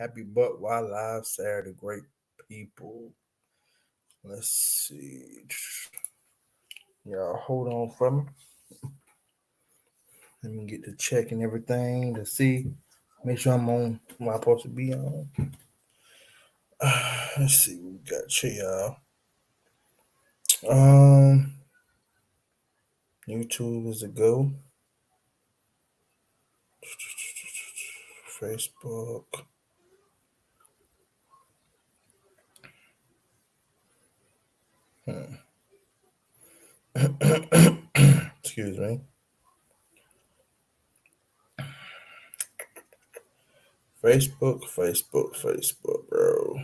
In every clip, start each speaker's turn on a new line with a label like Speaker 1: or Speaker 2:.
Speaker 1: Happy Butt Wild Live Saturday, great people. Let's see. Y'all hold on for me. Let me get to checking everything to see. Make sure I'm on where I'm supposed to be on. Let's see what we got here, y'all. YouTube is a go. Facebook. Excuse me. Facebook, bro.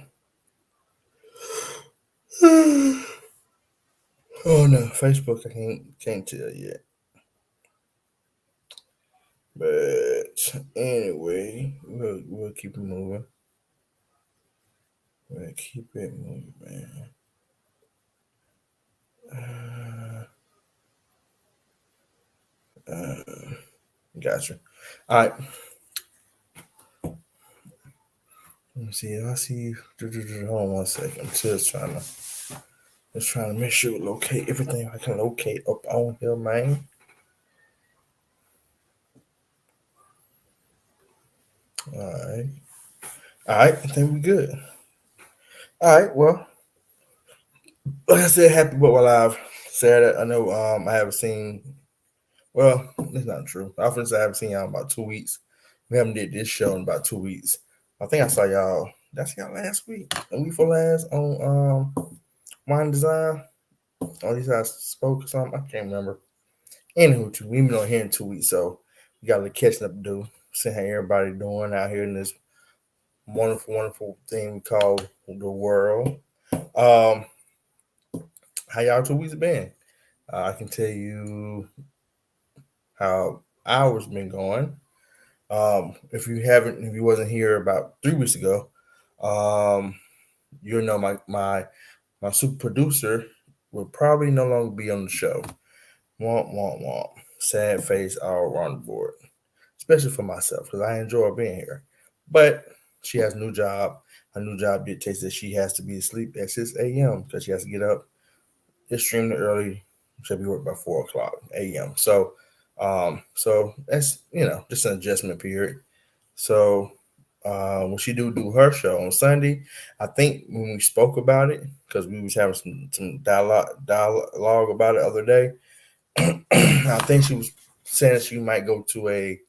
Speaker 1: Oh no, Facebook I can't tell yet. But anyway, we'll keep it moving. We'll keep it moving, man. Gotcha. All right. Let me see. I see. Hold on one second. I'm just trying to make sure locate everything I can locate up on here, man. All right. All right. I think we're good. All right. Well, like I said, happy Book Live Saturday. I know I haven't seen. Well, that's not true. I often say I haven't seen y'all in about 2 weeks. We haven't did this show in about 2 weeks. I think I saw y'all. That's y'all last week. A week for last on wine design. Or at least I spoke or something. I can't remember. Anywho, we've been on here in 2 weeks, so we got a little catching up to do. See how everybody doing out here in this wonderful, wonderful thing we call the world. Um, how y'all 2 weeks been? I can tell you how ours been going. If you wasn't here about 3 weeks ago, um, you know my super producer will probably no longer be on the show. Womp womp womp. Sad face all around the board, especially for myself because I enjoy being here. But she has a new job. Her new job dictates that she has to be asleep at 6 a.m. because she has to get up extremely early. She'll be work by 4 o'clock a.m. So that's just an adjustment period. So when she do her show on Sunday, I think when we spoke about it because we was having some dialogue about it the other day. I think she was saying she might go to a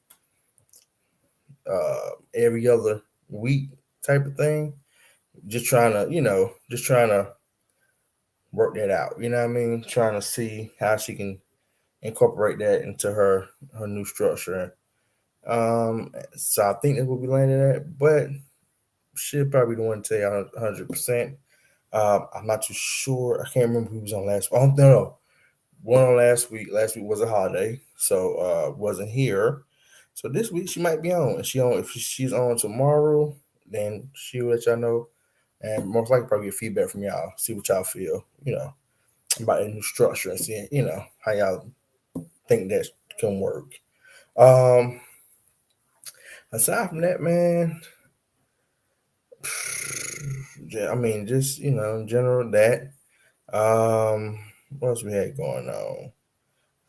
Speaker 1: every other week type of thing. Just trying to work that out. You know what I mean? Trying to see how she can incorporate that into her new structure. So I think that we'll be landing at, but she'll probably the one to tell you 100%. I'm not too sure. I can't remember who was on last. Oh no, one on last week. Last week was a holiday, so wasn't here. So this week she might be on. If she's on tomorrow, then she'll let y'all know, and most likely probably get feedback from y'all. See what y'all feel. About the new structure and seeing how y'all think that can work. Um, Aside from that, man, I mean, just in general that. Um, what else we had going on?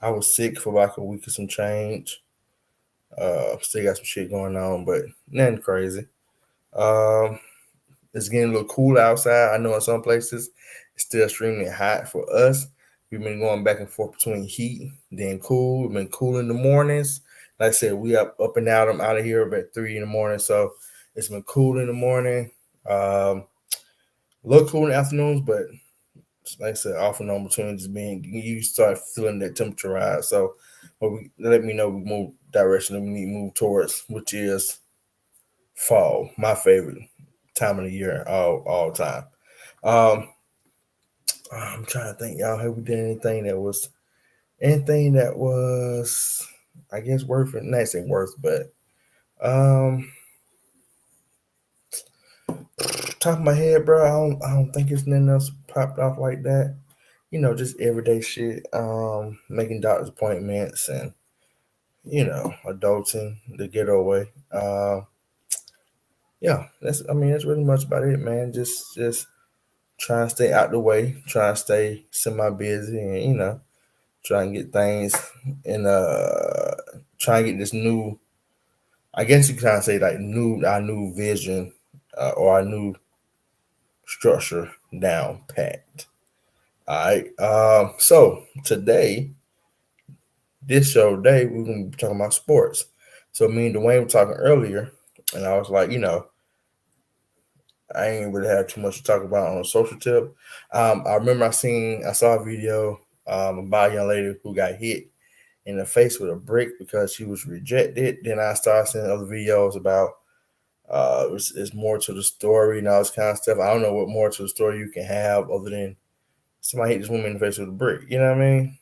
Speaker 1: I was sick for like a week or some change. Still got some shit going on, but nothing crazy. Um, it's getting a little cool outside. I know in some places it's still extremely hot for us. We've been going back and forth between heat, then cool. We've been cool in the mornings. Like I said, we up and out. I'm out of here at 3 in the morning, so it's been cool in the morning. A little cool in the afternoons, but like I said, off and on between just being you start feeling that temperature rise. So, let me know we move direction that we need to move towards, which is fall, my favorite time of the year, all time. Um, I'm trying to think, y'all. Have we done anything that was, I guess, worth it? Not say worth, but um, top of my head, bro, I don't think it's nothing else popped off like that. Just everyday shit. Making doctor's appointments and adulting the ghetto way. yeah, that's really much about it, man. Just trying to stay out the way, trying to stay semi busy, and try and get things in try and get this new. I guess you can kind of say like our new vision or our new structure down pat. All right. So today, this show today, we're gonna be talking about sports. So me and Dwayne were talking earlier, and I was like, I ain't really have too much to talk about on a social tip. I remember I saw a video about a young lady who got hit in the face with a brick because she was rejected. Then I started seeing other videos about it's more to the story and all this kind of stuff. I don't know what more to the story you can have other than somebody hit this woman in the face with a brick. You know what I mean?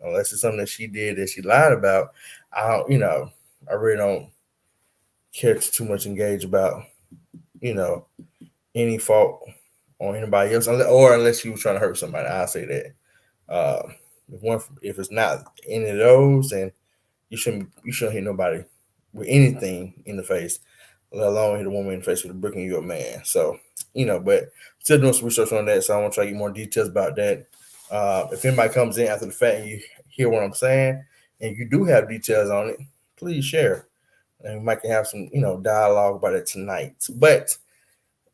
Speaker 1: Unless it's something that she did that she lied about. I don't, I really don't care to too much engage about, you know, any fault on anybody else, or unless she was trying to hurt somebody. I'll say that. Uh, if it's not any of those, then you shouldn't hit nobody with anything in the face, let alone hit a woman in the face with a brick and you're a man. So, but still doing some research on that. So I want to try to get more details about that. If anybody comes in after the fact and you hear what I'm saying and you do have details on it, please share. And we might can have some, dialogue about it tonight. But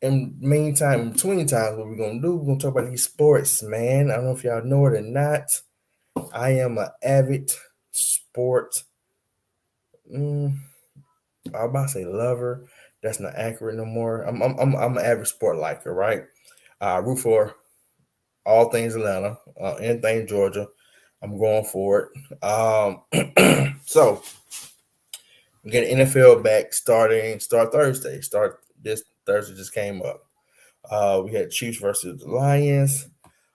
Speaker 1: in the meantime, in between times, what we're gonna do, we're gonna talk about these sports, man. I don't know if y'all know it or not. I am an avid sport. Mm, I'm about to say lover. That's not accurate no more. I'm an avid sport liker, right? I root for all things Atlanta, anything Georgia. I'm going for it. So we get NFL back start Thursday. Start this Thursday just came up. We had Chiefs versus the Lions.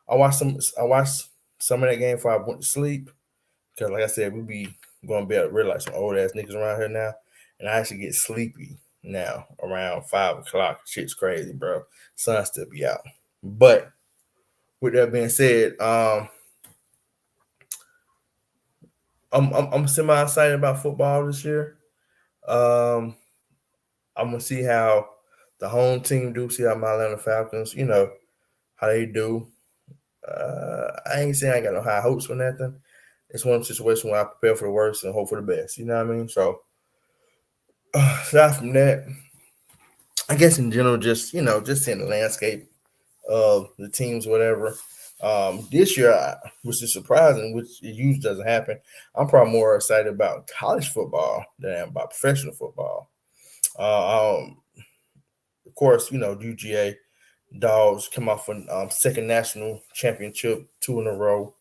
Speaker 1: I watched some of that game before I went to sleep because, like I said, we be going to be able to realize some old ass niggas around here now, and I actually get sleepy now around 5 o'clock. Shit's crazy, bro. Sun still be out, but with that being said, I'm semi excited about football this year. Um, I'm gonna see how the home team do. See how my Atlanta Falcons, how they do. I ain't saying I got no high hopes for nothing. It's one situation where I prepare for the worst and hope for the best. You know what I mean? So aside from that, I guess in general, just seeing the landscape of the teams, whatever. This year, which is surprising, which it usually doesn't happen. I'm probably more excited about college football than I am about professional football. Um, of course, UGA Dogs come off a second national championship, two in a row.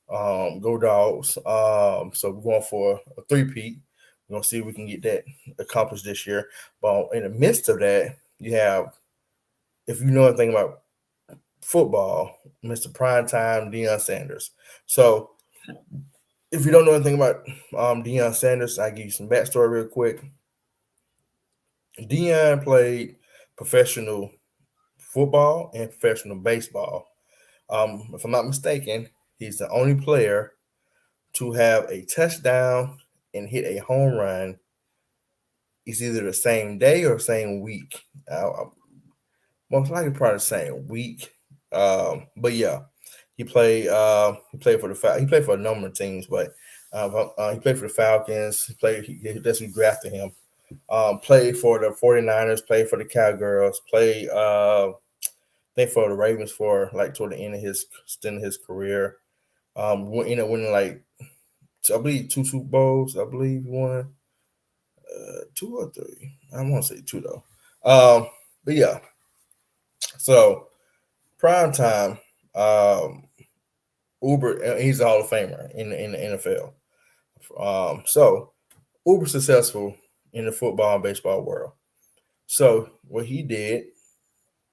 Speaker 1: Go Dogs. So we're going for a three-peat. We're gonna see if we can get that accomplished this year. But in the midst of that, you have, if you know anything about football, Mr. Primetime Deion Sanders. So if you don't know anything about Deion Sanders, I give you some backstory real quick. Deion played professional football and professional baseball. If I'm not mistaken, he's the only player to have a touchdown and hit a home run. It's either the same day or same week. Most likely probably the same week. But yeah, he played for he played for a number of teams, but he played for the Falcons. That's who drafted him. Played for the 49ers, played for the Cowgirls, played for the Ravens for like toward the end of his stint of his career. Winning like I believe two Super Bowls. I believe he won two or three. I want to say two though. But yeah, so prime time. Uber, he's a Hall of Famer in the NFL. So uber successful in the football and baseball world. So what he did,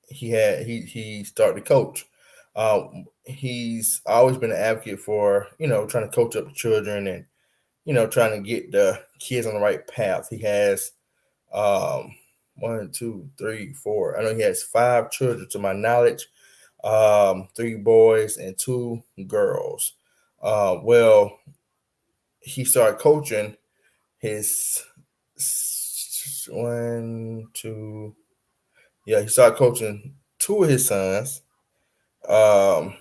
Speaker 1: he started to coach. He's always been an advocate for trying to coach up the children and trying to get the kids on the right path. He has um, one, two, three, four. I know he has five children to my knowledge. Three boys and two girls. Well, he started coaching his one, two. Yeah, he started coaching two of his sons um,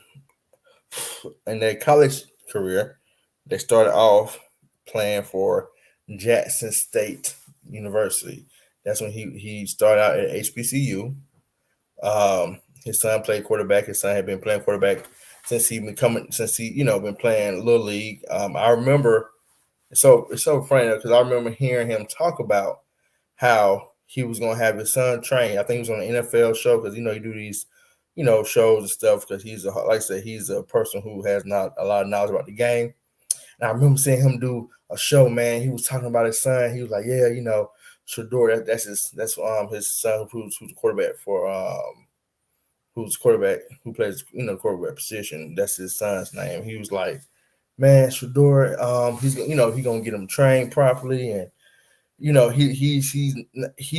Speaker 1: in their college career. They started off playing for Jackson State University. That's when he started out at HBCU. His son played quarterback. His son had been playing quarterback since he been playing little league. I remember it's so funny because I remember hearing him talk about how he was gonna have his son train. I think he was on an NFL show because you do these shows and stuff because he's like I said he's a person who has not a lot of knowledge about the game. And I remember seeing him do a show. Man, he was talking about his son. He was like, yeah, Shador. That's his son who's the quarterback for who's quarterback who plays quarterback position. That's his son's name. He was like, man, Shador, he gonna get him trained properly, and he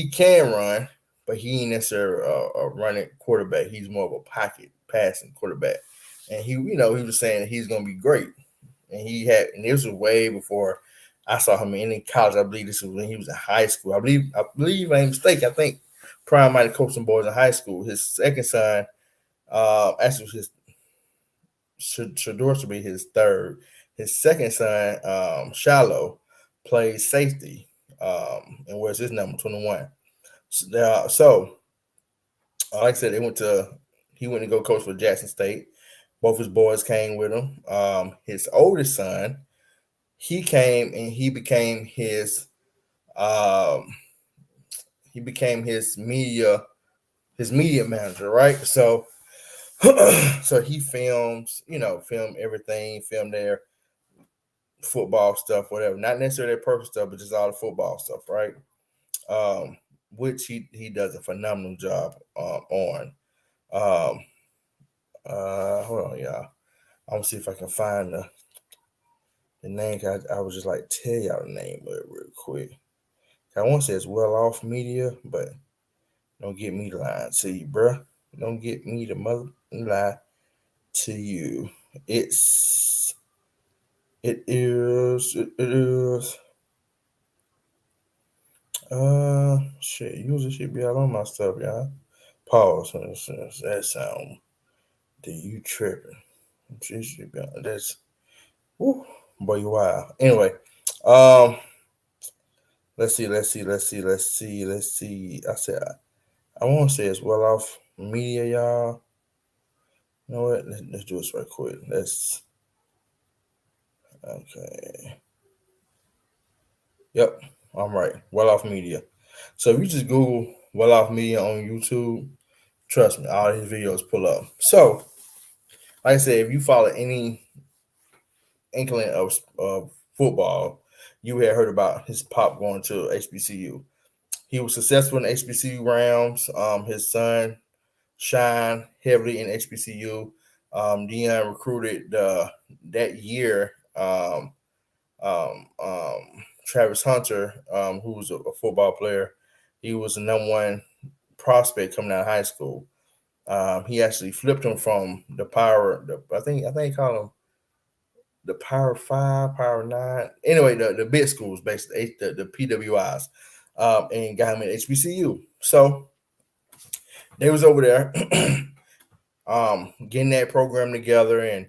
Speaker 1: can run, but he ain't necessarily a running quarterback. He's more of a pocket passing quarterback, and he was saying that he's gonna be great, and this was way before I saw him in any college. I believe this was when he was in high school. I believe I ain't mistaken. I think Prime might have coached some boys in high school. His second son, actually his Shador should be his third. His second son, Shallow, plays safety, and wears his number 21. So like I said, he went to go coach for Jackson State. Both his boys came with him. His oldest son, he came and um, he became his media manager, right? So so he film everything, film their football stuff, whatever. Not necessarily their personal stuff, but just all the football stuff, right? Um, which he does a phenomenal job on. Um, Hold on, y'all. I'm gonna see if I can find the name. I was just like tell y'all the name of it real quick. I want to say it's Well Off Media, but don't get me lying to you, bruh. Don't get me to mother lie to you. It is shit. Usually should be out on my stuff, y'all. Pause. That sound. Do you tripping? She should be on. That's woo, boy, you wild. Anyway, um, let's see. I said I want to say it's Well Off Media, y'all. You know what? Let's do this right quick. Okay. Yep, I'm right. Well Off Media. So if you just Google Well Off Media on YouTube, trust me, all his videos pull up. So, like I said, if you follow any inkling of football, you had heard about his pop going to HBCU. He was successful in the HBCU rounds. His son shine heavily in HBCU. Dion recruited that year Travis Hunter, who was a football player. He was the number one prospect coming out of high school. He actually flipped him from the power. I think he called him the Power Five, Power Nine. Anyway, the big schools, basically the PWIs, and got him at HBCU. So they was over there getting that program together and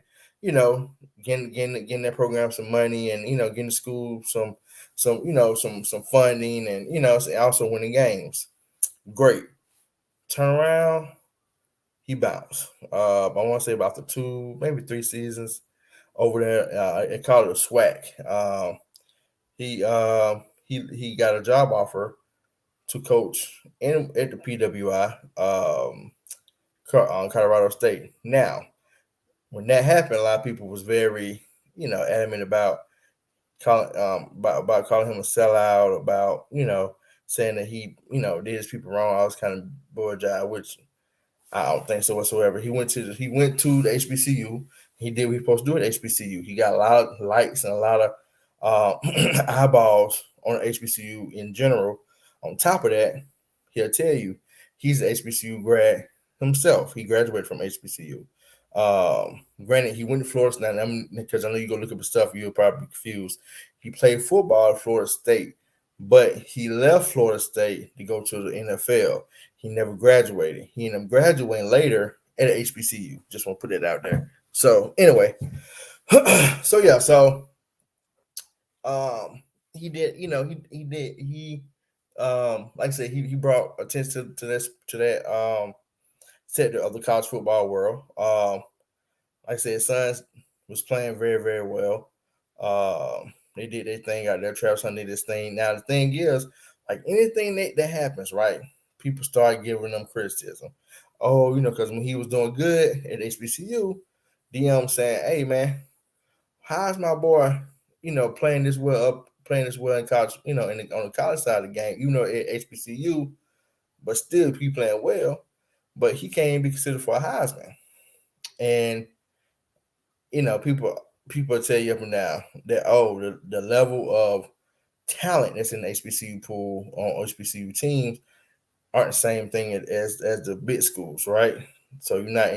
Speaker 1: getting that program some money and getting the school some funding and also winning games. Great. Turn around, he bounced. I want to say about the two, maybe 3 seasons over there. They called it a SWAC. He got a job offer to coach at the PWI, Colorado State. Now, when that happened, a lot of people was very, adamant about calling him a sellout, about saying that he, did his people wrong, all this kind of bullshit, which I don't think so whatsoever. He went to the HBCU. He did what he was supposed to do at HBCU. He got a lot of likes and a lot of eyeballs on HBCU in general. On top of that, he'll tell you he's an HBCU grad himself. He graduated from HBCU. Granted, he went to Florida State, because I know you go look up his stuff, you'll probably be confused. He played football at Florida State, but he left Florida State to go to the NFL. He never graduated. He ended up graduating later at HBCU. Just want to put it out there. So anyway, so um he did, like I said, he brought attention to that sector of the college football world. Like I said, his sons was playing very, very well. They did their thing out there. Travis Hunter did his thing. Now the thing is, like anything that happens, right? People start giving them criticism. Oh, because when he was doing good at HBCU, DM saying, "Hey, man, how's my boy, playing this well in college, on the college side of the game, even though at HBCU, but still he playing well, but he can't even be considered for a Heisman." And people tell you up and down that the level of talent that's in the HBCU pool on HBCU teams aren't the same thing as the big schools, right? So you're not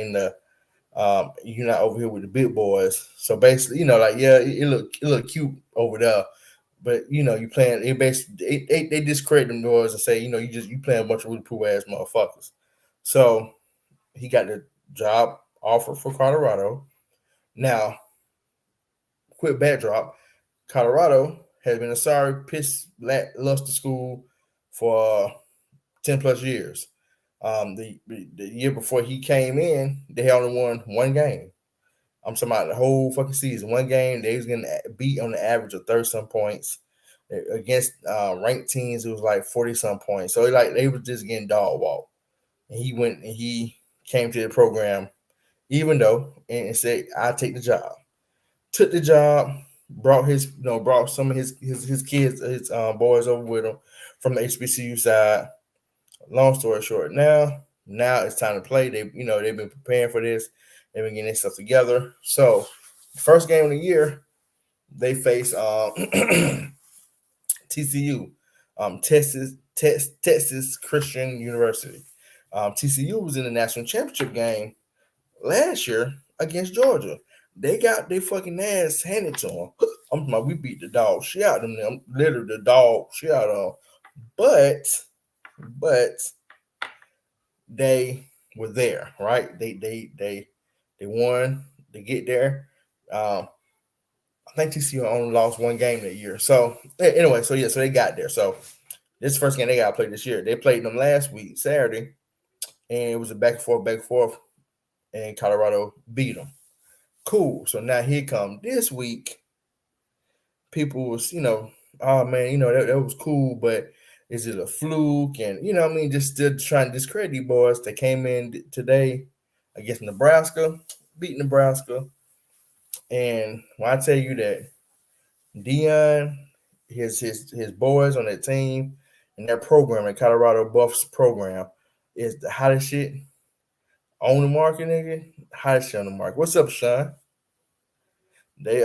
Speaker 1: over here with the big boys. So basically, like it look cute over there, but you playing it basically they discredit them boys and say you playing a bunch of really poor ass motherfuckers. So he got the job offer for Colorado. Now, quick backdrop: Colorado has been a sorry piss luster school for 10 plus years. The year before he came in, they only won one game. I'm talking about the whole fucking season. One game, they was getting beat on the average of 30 some points against ranked teams. It was like 40 some points. So like they were just getting dog walked. And he went and he came to the program, even though and said, "I take the job." Took the job, brought some of his kids, his boys over with him from the HBCU side. Long story short, now it's time to play. They've been preparing for this. They've been getting this stuff together. So, first game of the year, they face TCU, Texas Christian University. TCU was in the national championship game last year against Georgia. They got their fucking ass handed to them. I'm talking about we beat the dog shit out of them. Literally the dog shit out of them. But they were there, right? They won. They get there. I think TCU only lost one game that year. So anyway, so they got there. So this first game they got to play this year. They played them last week, Saturday, and it was a back and forth, and Colorado beat them. Cool. So now here come this week. People was, oh man, that was cool, but is it a fluke? And just still trying to discredit these boys that came in today against Nebraska, beat Nebraska. And when I tell you that Dion, his boys on that team and their program in Colorado Buffs program is the hottest shit on the market, nigga. Hottest shit on the market. What's up, Sean? They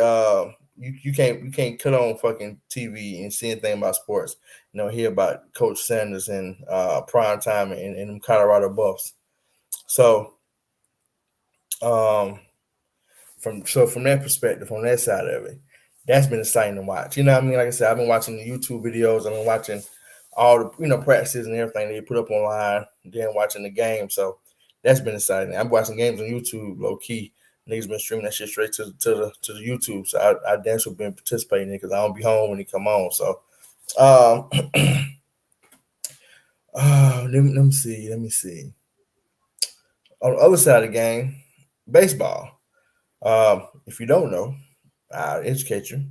Speaker 1: you can't cut on fucking TV and see anything about sports. Hear about Coach Sanders and prime time and Colorado Buffs. So from that perspective, from that side of it, that's been exciting to watch. You know what I mean? Like I said, I've been watching the YouTube videos. I've been watching all the practices and everything they put up online. Then watching the game. So that's been exciting. I'm watching games on YouTube, low key. Niggas been streaming that shit straight to the YouTube. So I damn sure been participating in because I don't be home when he come on. So let me see. On the other side of the game, baseball. If you don't know, I'll educate you.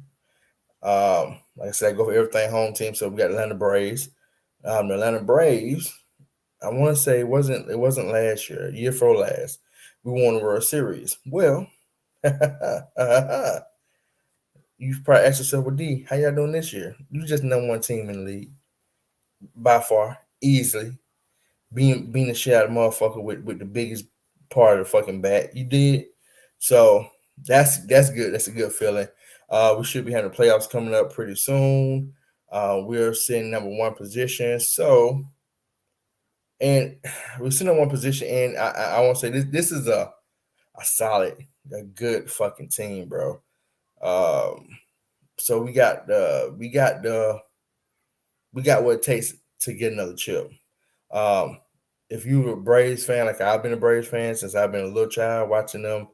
Speaker 1: Like I said, I go for everything home team. So we got Atlanta Braves. The Atlanta Braves, I want to say it wasn't last year before last. We won the World Series. Well, you've probably asked yourself, well, D, how y'all doing this year? You just number one team in the league by far, easily. Being the shit out of motherfucker with the biggest part of the fucking bat. You did. So that's good. That's a good feeling. We should be having the playoffs coming up pretty soon. We're sitting number one position. So, and we're sitting in one position, and I want to say this is a solid, a good fucking team, bro. So we got what it takes to get another chip. if you were a Braves fan, like I've been a Braves fan since I've been a little child, watching them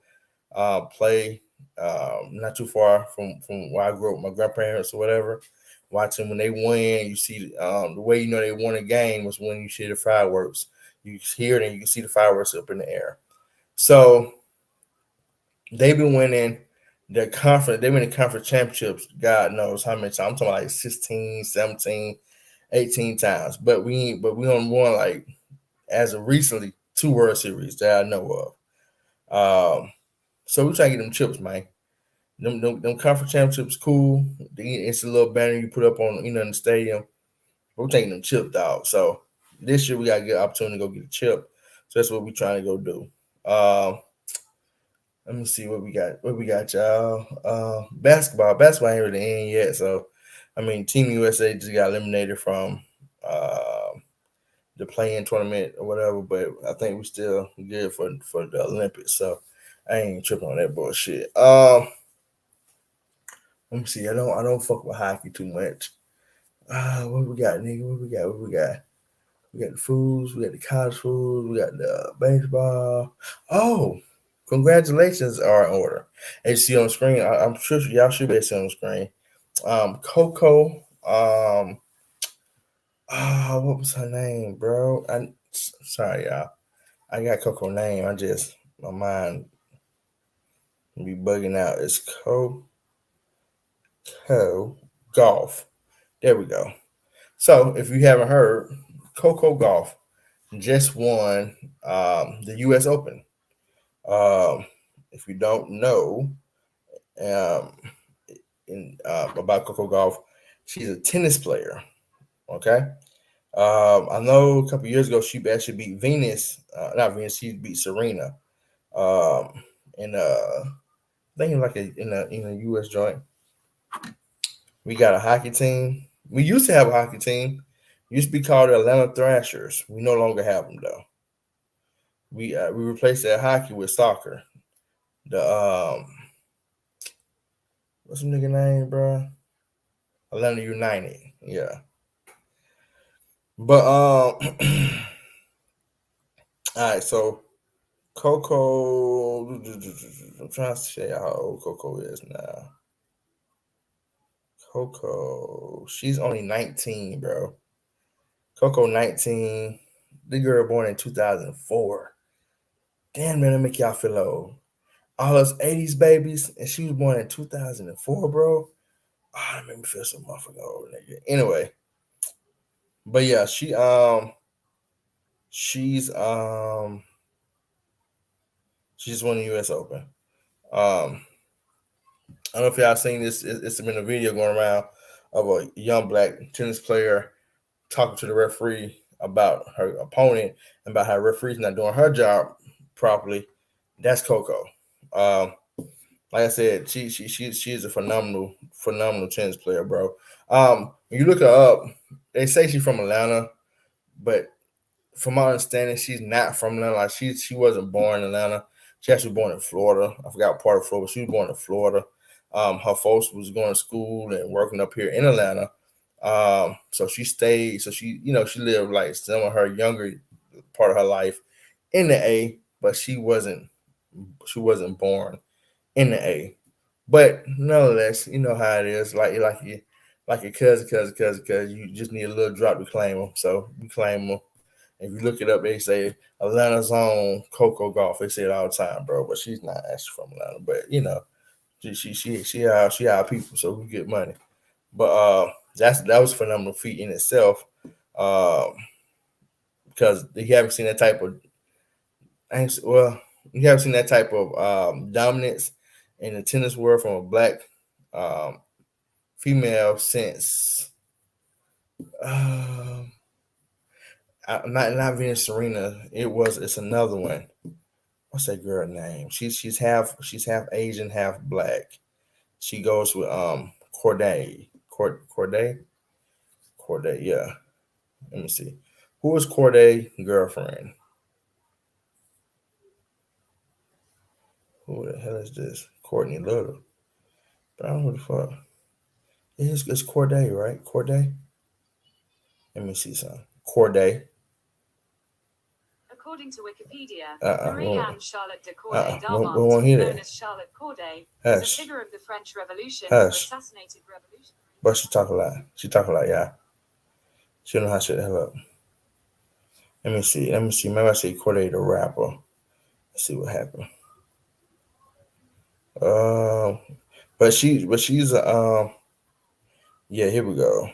Speaker 1: play not too far from where I grew up, with my grandparents or whatever. Watching when they win, you see the way you know they won a game was when you see the fireworks. You hear it and you can see the fireworks up in the air. So they've been winning their conference. They've been in conference championships. God knows how many times. I'm talking like 16, 17, 18 times. But we on one like as of recently 2 World Series that I know of. So we try to get them chips, man. Them conference championships cool. It's a little banner you put up on in the stadium. We're taking them chips, dog. So this year we got a good opportunity to go get a chip. So that's what we're trying to go do. Let me see what we got. What we got, y'all? Basketball. Basketball ain't really in yet. So I mean, Team USA just got eliminated from the play-in tournament or whatever. But I think we still good for the Olympics. So I ain't tripping on that bullshit. Let me see. I don't fuck with hockey too much. What we got, nigga? What we got? What we got? We got the foods. We got the college foods. We got the baseball. Oh, congratulations are in order. As you see on the screen, I'm sure y'all should be able to see on the screen. Coco. What was her name, bro? Sorry, y'all. I got Coco name. My mind be bugging out. It's Coco Golf. There we go. So, if you haven't heard, Coco Golf just won the U.S. Open. Um, if you don't know um, about Coco Golf, she's a tennis player. Okay. I know a couple years ago she actually beat Venus. Not Venus. She beat Serena. Um, in I think like in a U.S. joint. We got a hockey team. We used to have a hockey team. Used to be called the Atlanta Thrashers. We no longer have them though. We replaced that hockey with soccer. The what's the nigga name, bro? Atlanta United. Yeah. But all right. So Coco, I'm trying to say how old Coco is now. Coco, she's only 19, bro. Coco 19. The girl born in 2004. Damn, man, that make y'all feel old. All those 80s babies, and she was born in 2004, bro. Ah, that made me feel so motherfucking old, nigga. Anyway, but yeah, she's won the U.S. Open. I don't know if y'all seen this. It's been a video going around of a young black tennis player talking to the referee about her opponent and about how referee's not doing her job properly. That's Coco. Um, like I said, she is a phenomenal tennis player, bro. When you look her up, they say she's from Atlanta, but from my understanding, she's not from Atlanta. Like she wasn't born in Atlanta. She actually was born in Florida. I forgot what part of Florida. She was born in Florida. Her folks was going to school and working up here in Atlanta. So she stayed. So she lived like some of her younger part of her life in the A, but she wasn't born in the A. But nonetheless, you know how it is. Like your cousin. You just need a little drop to claim them. So we claim them. If you look it up, they say Atlanta's own Coco Golf. They say it all the time, bro. But she's not actually from Atlanta. But she our people, so we get money. But that was a phenomenal feat in itself. Um, because you haven't seen that type of well, you haven't seen that type of dominance in the tennis world from a black um, female since not Venus Serena. It's another one. What's that girl name? She's half Asian, half black. She goes with Corday. Corday, yeah. Let me see. Who is Corday girlfriend? Who the hell is this? Courtney Little. But I don't know who the fuck. It's Corday, right? Corday? Let me see something. Corday.
Speaker 2: According to Wikipedia, Marie-Anne Charlotte de Corday-Darmont, known as Charlotte Corday, is a figure of the French Revolution who assassinated revolutionary.
Speaker 1: But she talk a lot. Yeah. She don't know how to shut the hell up. Let me see. Maybe I say Corday the rapper. Let's see what happened. But she's yeah. Here we go.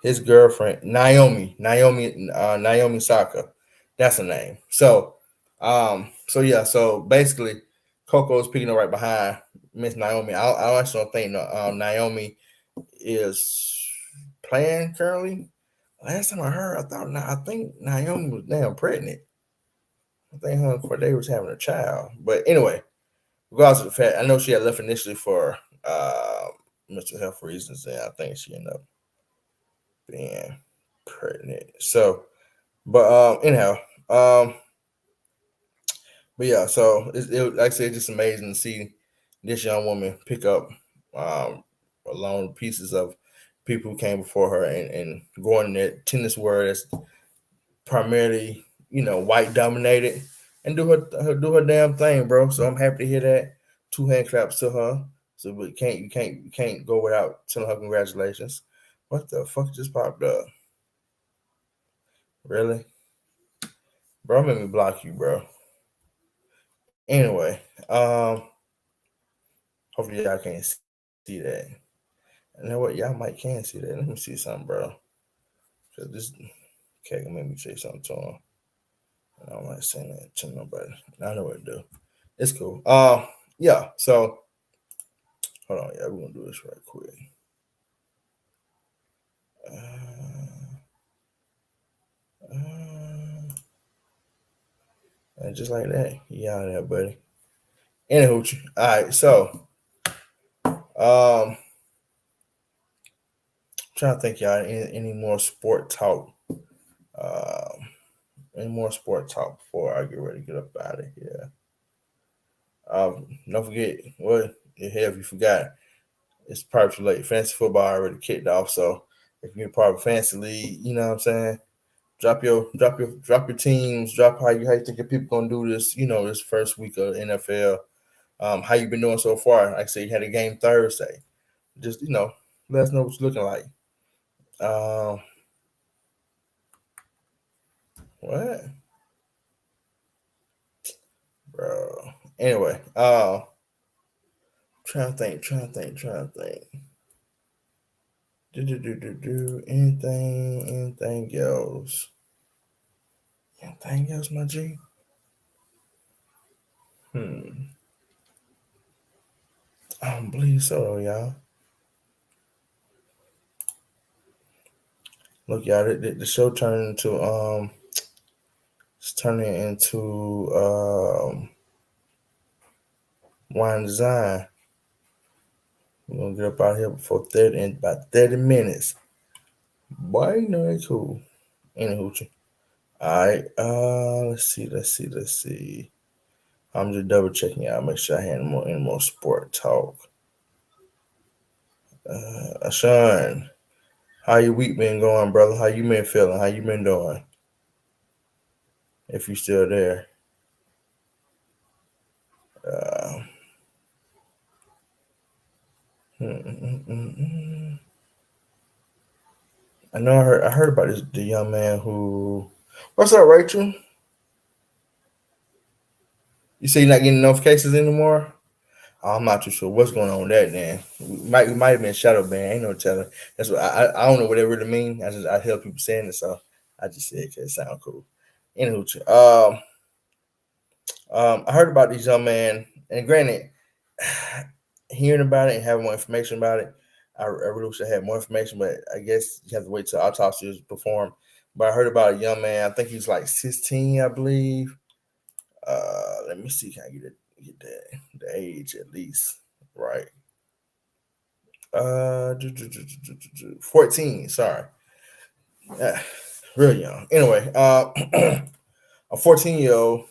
Speaker 1: His girlfriend Naomi Saka. That's her name. So yeah. So basically, Coco's picking up right behind Miss Naomi. I actually don't think Naomi is playing currently. Last time I heard, I think Naomi was damn pregnant. I think her and Corday was having a child. But anyway, regardless of the fact, I know she had left initially for mental health reasons, and I think she ended up being pregnant. So, but anyhow, but yeah, so like I said, it's just amazing to see this young woman pick up along pieces of people who came before her and going in that tennis world that's primarily white dominated and do her damn thing, bro. So I'm happy to hear that. Two hand claps to her. So we can't go without telling her congratulations. What the fuck just popped up? Really? Bro, made me block you, bro. Anyway, hopefully y'all can't see that. You know what? Y'all might can see that. Let me see something, bro. Cause this cat can make me say something to him. I don't like saying that to nobody. I know what to do. It's cool. Yeah. So hold on, yeah, we're gonna do this right quick. Uh, and just like that, you out there, buddy. Anywho, all right. So, trying to think, y'all, any more sport talk? Um, any more sport talk before I get ready to get up out of here? Don't forget. Well, hell, if you forgot, it's probably too late. Fantasy football already kicked off, so if you're part of a fantasy league, you know what I'm saying. Drop your teams. Drop how you think your people gonna do this. This first week of NFL. How you been doing so far? Like I said, you had a game Thursday. Just let us know what you're looking like. Um, what, bro? Anyway, trying to think. Do anything else? Anything else, my G? I don't believe so, y'all. Look, y'all, the show turned into it's turning into wine design. We're gonna get up out here before 30 in about 30 minutes. Boy, you know that's cool. Anywho, alright, let's see. I'm just double checking out, make sure I had any more sport talk. Sean, how your week been going, brother? How you been feeling? How you been doing? If you still there. Uh, mm, mm, mm, mm. I know I heard about the young man who. What's up, Rachel? You say you're not getting notifications anymore? I'm not too sure what's going on with that. Then we might have been shadow banned. Ain't no telling. That's what I don't know what that really mean. I hear people saying it, so I just said it 'cause it sound cool. Anywho, I heard about these young man, and granted, hearing about it and having more information about it, I really wish I had more information, but I guess you have to wait till autopsy is performed. But I heard about a young man. I think he's like 16, I believe. Let me see. Can I get the age at least right? 14. Sorry, uh, real young. Anyway, a 14-year-old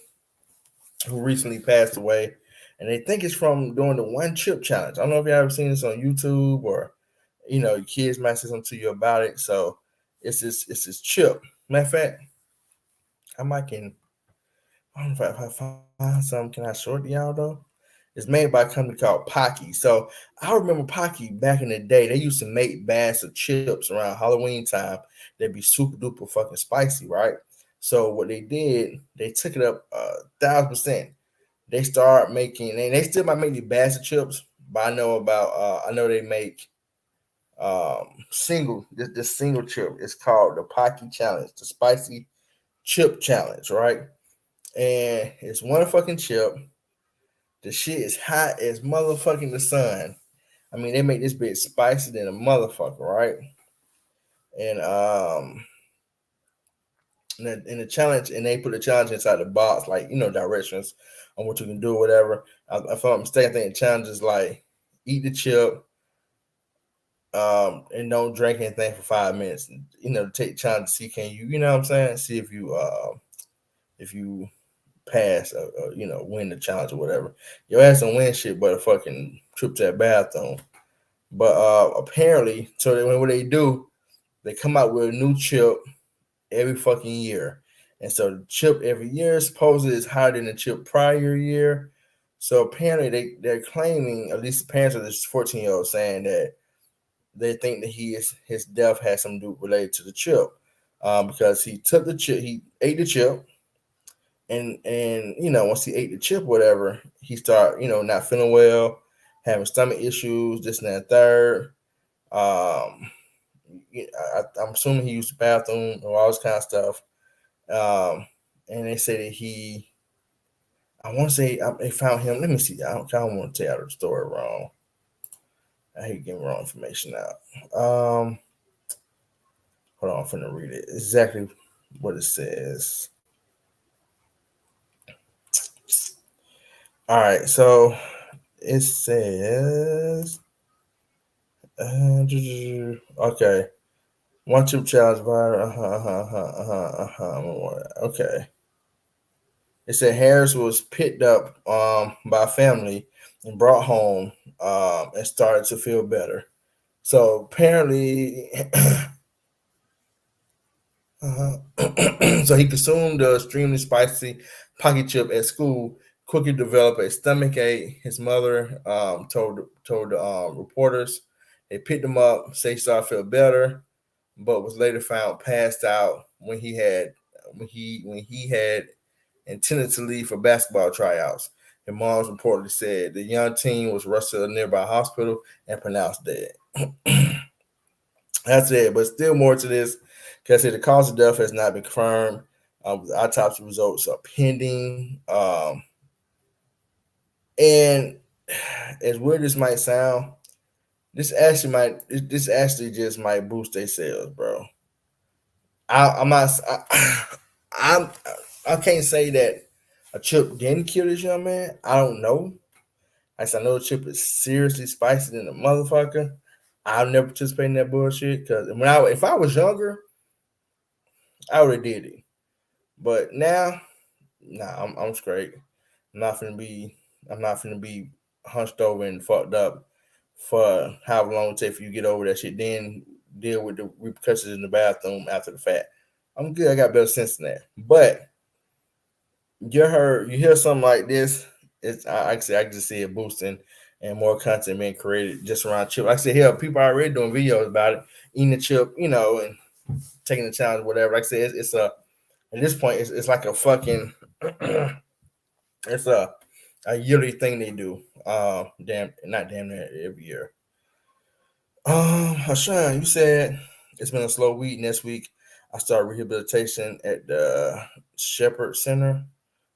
Speaker 1: who recently passed away, and they think it's from doing the one chip challenge. I don't know if you ever seen this on YouTube or your kids might say something to you about it. So it's this chip. Matter of fact, I might can. I don't know if I find something. Can I short to y'all though? It's made by a company called Pocky. So I remember Pocky back in the day. They used to make bags of chips around Halloween time. They'd be super duper fucking spicy, right? So what they did, they took it up 1,000%. They start making, and they still might make the bags of chips, but I know about. I know they make single this single chip. It's called the Pocky Challenge, the Spicy Chip Challenge, right? And it's one fucking chip. The shit is hot as motherfucking the sun. I mean, they make this bitch spicy than a motherfucker, right? And in the challenge, and they put the challenge inside the box, like directions on what you can do, or whatever. If I'm not mistaken, I think the challenge is like eat the chip, and don't drink anything for 5 minutes. Take the challenge to see can you, what I'm saying, see if you pass or win the challenge or whatever. Your ass don't win shit but a fucking trip to that bathroom. But apparently, so what they do, they come out with a new chip every fucking year. And so the chip every year supposedly is higher than the chip prior year. So apparently they're claiming, at least the parents of this 14-year-old saying that they think that his death has something to do related to the chip. Because he took the chip, he ate the chip, and once he ate the chip, whatever, he started not feeling well, having stomach issues, this and that third. Um, I'm assuming he used the bathroom or all this kind of stuff. And they say that I want to say they found him. Let me see. I don't want to tell the story wrong. I hate getting wrong information out. Hold on, I'm finna read it exactly what it says. All right, so it says, okay, one chip challenge viral. Okay. It said Harris was picked up by a family and brought home and started to feel better. So apparently, so he consumed the extremely spicy pocket chip at school. Quickly developed a stomach ache. His mother told the reporters. They picked him up, say he started to feel better, but was later found passed out when he had intended to leave for basketball tryouts. His mom reportedly said the young teen was rushed to a nearby hospital and pronounced dead. That's it, but still more to this because the cause of death has not been confirmed. The autopsy results are pending. And as weird as might sound, this actually just might boost their sales, bro. I'm not. I'm. I can't say that a chip didn't kill this young man. I don't know. I know the chip is seriously spicy than a motherfucker. I'll never participate in that bullshit because if I was younger, I would have did it. But now, nah, I'm straight. I'm not finna be I'm not finna be hunched over and fucked up for however long it takes for you to get over that shit. Then deal with the repercussions in the bathroom after the fact. I'm good. I got better sense than that. But you hear something like this, it's I can just see it boosting and more content being created just around chip. Like I said, hell, people are already doing videos about it, eating the chip, and taking the challenge, whatever. Like I said, it's a at this point, it's like a fucking it's a yearly thing they do. Not damn near every year. Hashan, you said it's been a slow week. Next week, I start rehabilitation at the Shepherd Center.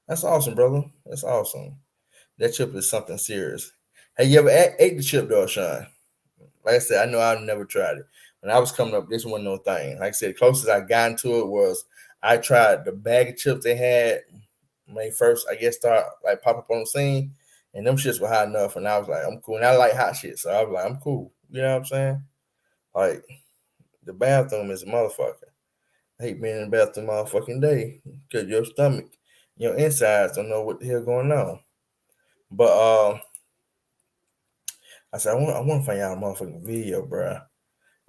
Speaker 1: That's awesome, brother. That's awesome. That chip is something serious. Have you ever ate the chip though, Sean? Like I said, I know I've never tried it. When I was coming up, this wasn't no thing. Like I said, the closest I got into it was I tried the bag of chips they had when they first, I guess, start like pop up on the scene, and them shits were hot enough, and I was like, I'm cool. And I like hot shit, so I was like, I'm cool. You know what I'm saying? Like the bathroom is a motherfucker. I hate being in the bathroom all fucking day because your stomach, your insides don't know what the hell going on. But I said I want to find out a motherfucking video, bro.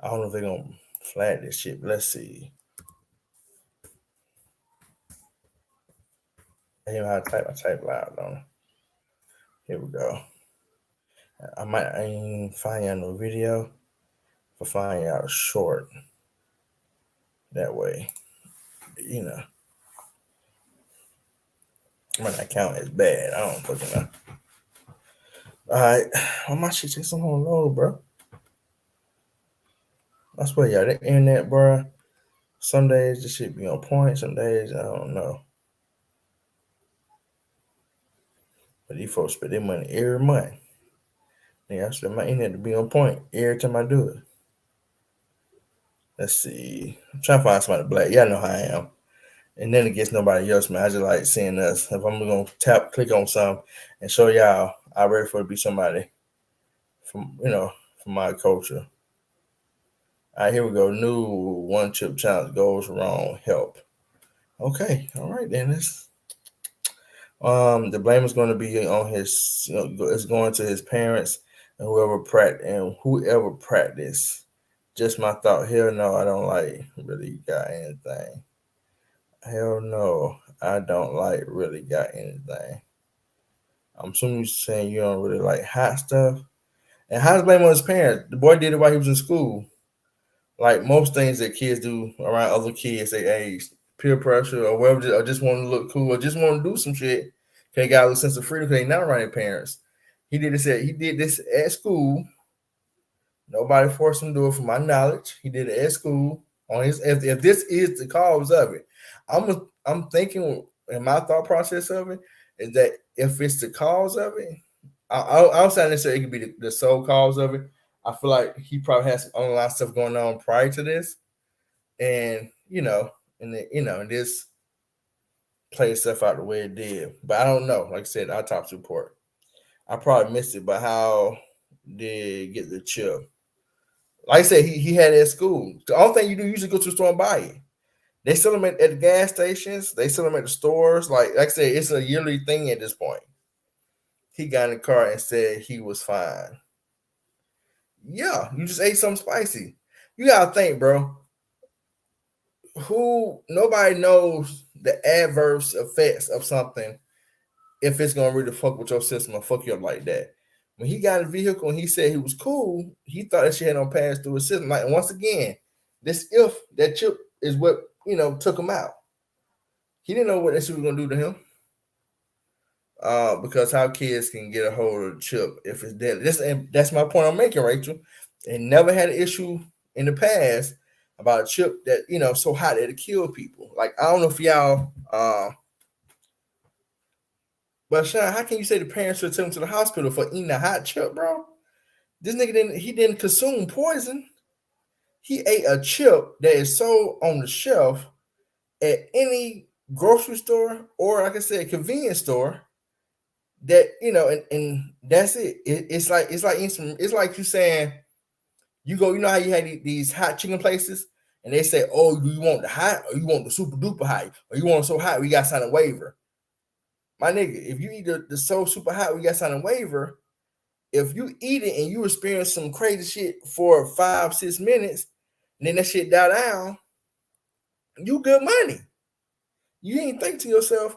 Speaker 1: I don't know if they're gonna flag this shit. But let's see. I type loud on. Here we go. I might ain't find y'all no video, but find y'all short. That way, you know, might not count as bad. I don't fucking know. Alright, why my shit take so long to load, bro? I swear, y'all, the internet, bro. Some days this shit be on point. Some days I don't know. But these folks spend their money every month. Yeah, I expect my internet to be on point every time I do it. Let's see. I'm trying to find somebody black. Y'all know how I am. And then it gets nobody else, man. I just like seeing us. If I'm gonna click on some and show y'all, I ready for it to be somebody from from my culture. All right, here we go. New one chip challenge goes wrong. Help. Okay, all right then. The blame is going to be on his. It's going to his parents and whoever practiced. Just my thought. Hell no, I don't like really got anything. Hell no, I don't like really got anything. I'm assuming you're saying you don't really like hot stuff. And how's blame on his parents? The boy did it while he was in school. Like most things that kids do around other kids their age, peer pressure or whatever, or just want to look cool or just want to do some shit. They got a little sense of freedom because they not around their parents. He did this at school. Nobody forced him to do it, from my knowledge. He did it at school. On his, if this is the cause of it, I'm thinking in my thought process of it is that if it's the cause of it, I'm saying necessarily it could be the sole cause of it. I feel like he probably has some online stuff going on prior to this, and and this played stuff out the way it did. But I don't know. Like I said, I top support. I probably missed it, but how did get the chip? Like I said, he had it at school. The only thing you do usually go to the store and buy it. They sell them at the gas stations. They sell them at the stores. Like I said, it's a yearly thing at this point. He got in the car and said he was fine. Yeah, you just ate something spicy. You gotta think, bro. Nobody knows the adverse effects of something if it's gonna really fuck with your system or fuck you up like that. When he got in the vehicle and he said he was cool, he thought that shit had no pass through his system. Like, and once again, that chip is what took him out. He didn't know what that shit was gonna do to him. Because how kids can get a hold of the chip if it's deadly. That's my point I'm making, Rachel. And never had an issue in the past about a chip that so hot that it killed people. Like, I don't know if y'all but Sean, how can you say the parents should take him to the hospital for eating a hot chip, bro? This nigga didn't consume poison. He ate a chip that is sold on the shelf at any grocery store or, like I said, convenience store. That and that's it. It's like you saying you go. You know how you had these hot chicken places, and they say, "Oh, do you want the hot or you want the super duper hot or you want it so hot we got to sign a waiver." My nigga, if you eat the so super hot we got to sign a waiver. If you eat it and you experience some crazy shit for 5-6 minutes, and then that shit die down, you good money. You ain't think to yourself,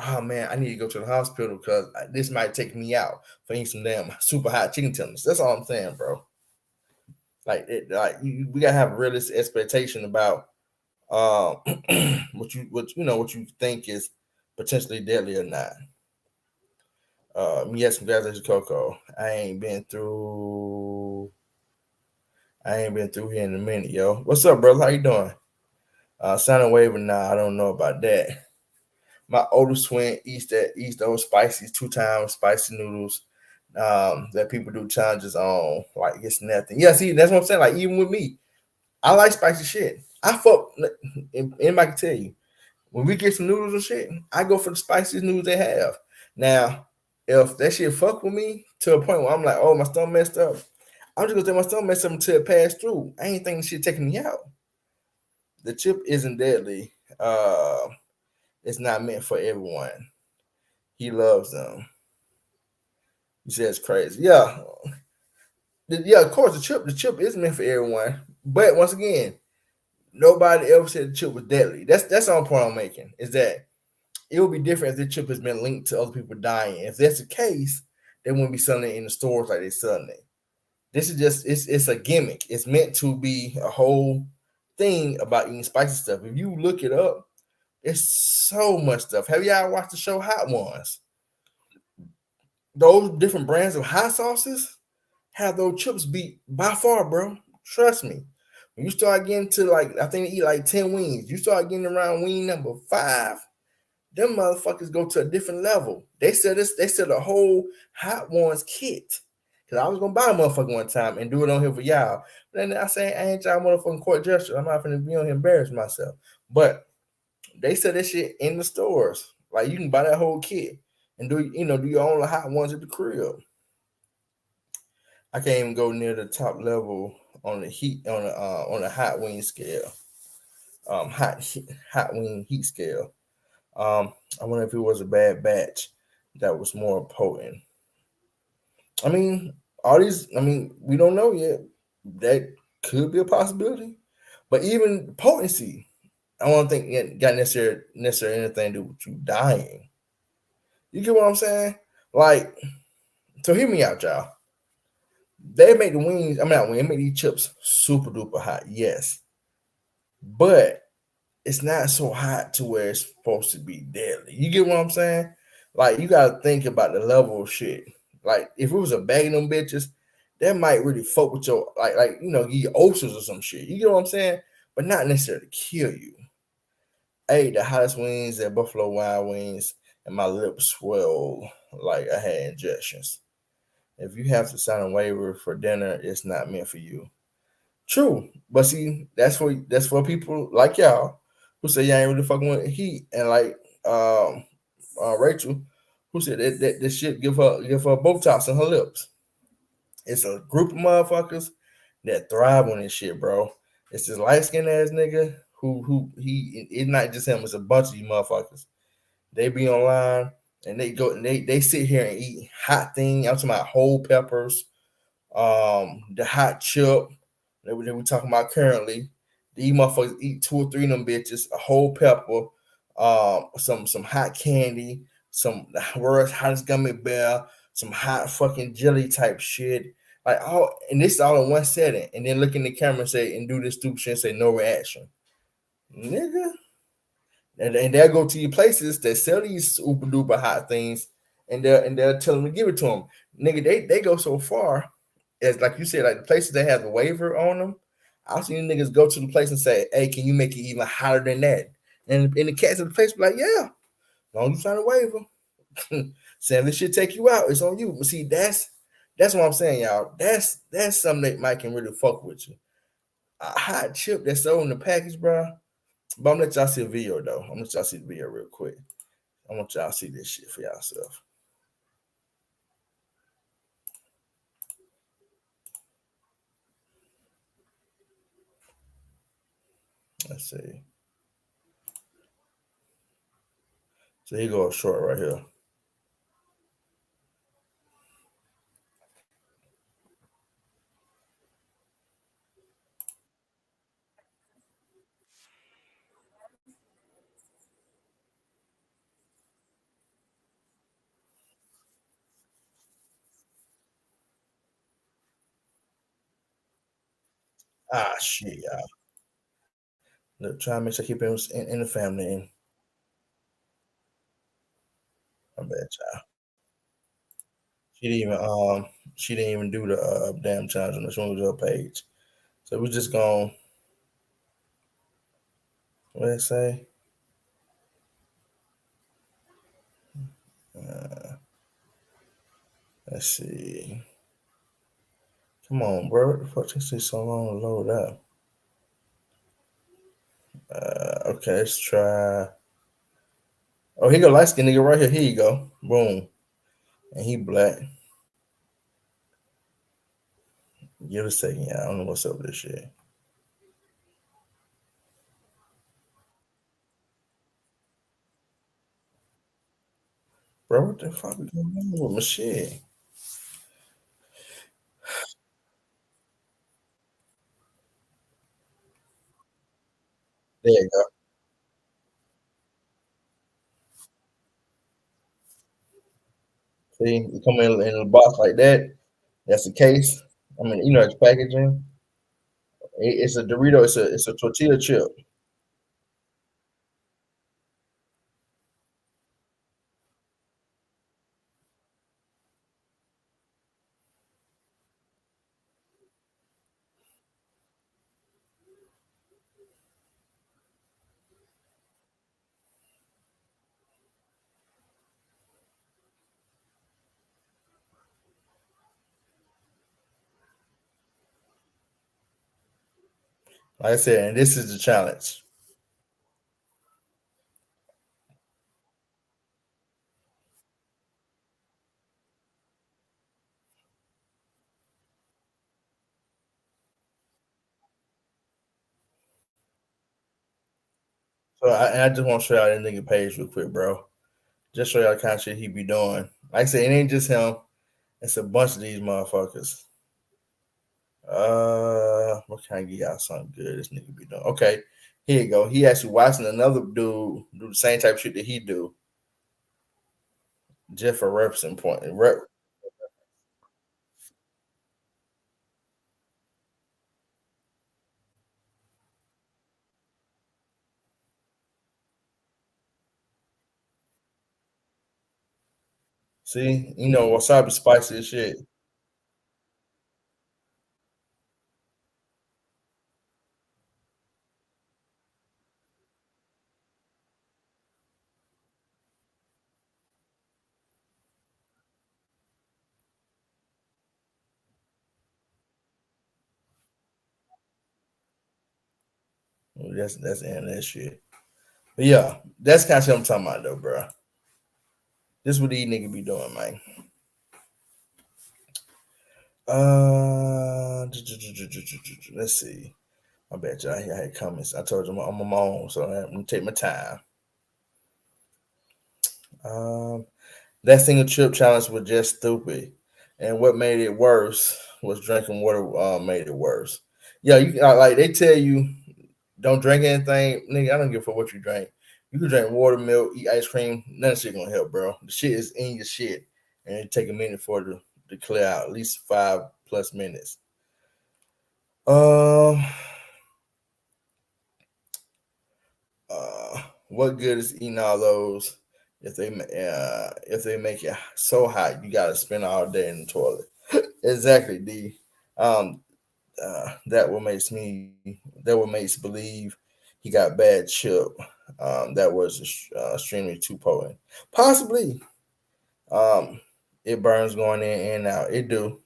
Speaker 1: "Oh man, I need to go to the hospital because this might take me out for eating some damn super hot chicken tenders." That's all I'm saying, bro. We gotta have a realistic expectation about what you think is potentially deadly or not. Yes, congratulations, Coco. I ain't been through here in a minute, yo. What's up, brother? How you doing? Sign a waiver now. I don't know about that. My oldest twin eats those spicy 2 times spicy noodles that people do challenges on. Like, it's nothing. Yeah, see, that's what I'm saying. Like, even with me, I like spicy shit. I fuck. Anybody can tell you, when we get some noodles and shit, I go for the spiciest noodles they have. Now, if that shit fuck with me to a point where I'm like, "Oh, my stomach messed up," I'm just gonna say my stomach messed up until it passed through. I ain't thinking shit taking me out. The chip isn't deadly. It's not meant for everyone. He loves them. He says crazy. Yeah. Yeah, of course, the chip is meant for everyone. But once again, nobody ever said the chip was deadly. That's the only point I'm making. Is that it would be different if the chip has been linked to other people dying. If that's the case, they wouldn't be selling it in the stores like they're selling it. This is just it's a gimmick. It's meant to be a whole thing about eating spicy stuff. If you look it up, it's so much stuff. Have y'all watched the show Hot Ones? Those different brands of hot sauces have those chips beat by far, bro. Trust me. When you start getting to like, I think they eat like 10 wings. You start getting around wing number 5, them motherfuckers go to a different level. They sell this, they sell the whole Hot Ones kit. Cause I was gonna buy a motherfucker one time and do it on here for y'all. But then I say I ain't y'all motherfucking court gesture. I'm not gonna be on here embarrass myself. But they sell this shit in the stores. Like you can buy that whole kit and do do your own Hot Ones at the crib. I can't even go near the top level on the heat on the hot wing scale. Hot wing heat scale. I wonder if it was a bad batch that was more potent. I mean, all these. I mean, we don't know yet. That could be a possibility. But even potency, I don't think it got necessarily anything to do with you dying. You get what I'm saying? Like, so hear me out, y'all. They make the wings. I mean, not wings. They make these chips super duper hot. Yes, but it's not so hot to where it's supposed to be deadly. You get what I'm saying? Like you gotta think about the level of shit. Like if it was a bag of them bitches, that might really fuck with your give you ulcers or some shit. You get what I'm saying? But not necessarily kill you. I ate the hottest wings at Buffalo Wild Wings, and my lips swelled like I had injections. If you have to sign a waiver for dinner, it's not meant for you. True, but see, that's for people like y'all who say y'all ain't really fucking with heat, and like Rachel, who said that this shit give her Botox in her lips. It's a group of motherfuckers that thrive on this shit, bro. It's this light skinned ass nigga who he. It's not just him. It's a bunch of you motherfuckers. They be online and they go and they sit here and eat hot thing. I'm talking about whole peppers, the hot chip that we talking about currently. These motherfuckers eat 2 or 3 of them bitches, a whole pepper, some hot candy, some the world's hottest gummy bear, some hot fucking jelly type shit. Like all and this all in one setting, and then look in the camera and say and do this stupid shit and say no reaction. Nigga. And they'll go to your places that sell these super duper hot things, and they'll tell them to give it to them. Nigga, they go so far as like you said, like the places that have the waiver on them. I've seen niggas go to the place and say, "Hey, can you make it even hotter than that?" And the cats at the place be like, "Yeah, as long as you sign a waiver." Saying this shit take you out, it's on you. But see, that's what I'm saying, y'all. That's something that might can really fuck with you. A hot chip that's sold in the package, bro. But I'm gonna let y'all see a video though. I'm gonna let y'all see the video real quick. I want y'all to see this shit for yourself. Let's see. So here goes short right here. Ah shit, y'all. Look, try to make sure I keep it in the family. And I bet y'all. She didn't even do the damn challenge on the show page. So we're just gonna what did it say? Uh, let's see. Come on, bro. What the fuck takes this so long to load up? Okay, let's try. Oh, here go light skin nigga right here. Here you go. Boom. And he black. Give it a second, yeah. I don't know what's up with this shit. Bro, what the fuck is going on with my shit? There you go. See, it come in a box like that. That's the case. I mean, it's packaging. It's a Dorito. It's a tortilla chip. Like I said, and this is the challenge. And I just want to show y'all that nigga page real quick, bro. Just show y'all the kind of shit he be doing. Like I said, it ain't just him. It's a bunch of these motherfuckers. What can I get y'all something good this nigga be doing? Okay, here you go. He actually watching another dude do the same type of shit that he do, just for reference point. See, wasabi spicy as shit. That's the end of that shit. But yeah, that's kind of shit I'm talking about though, bro. This what these niggas be doing, man. Let's see. I bet y'all I had comments. I told you I'm on my own, so I'm gonna take my time. Um, that single trip challenge was just stupid, and what made it worse was drinking water. Made it worse. Yeah, you like they tell you don't drink anything, nigga. I don't give a fuck what you drink. You can drink water, milk, eat ice cream. None of shit gonna help, bro. The shit is in your shit, and it take a minute for it to clear out. At least 5+ minutes. Um. What good is eating all those if they make it so hot you gotta spend all day in the toilet? Exactly, D. Um, that what makes believe he got bad chip. That was extremely too potent. Possibly. Um, it burns going in and out. It do.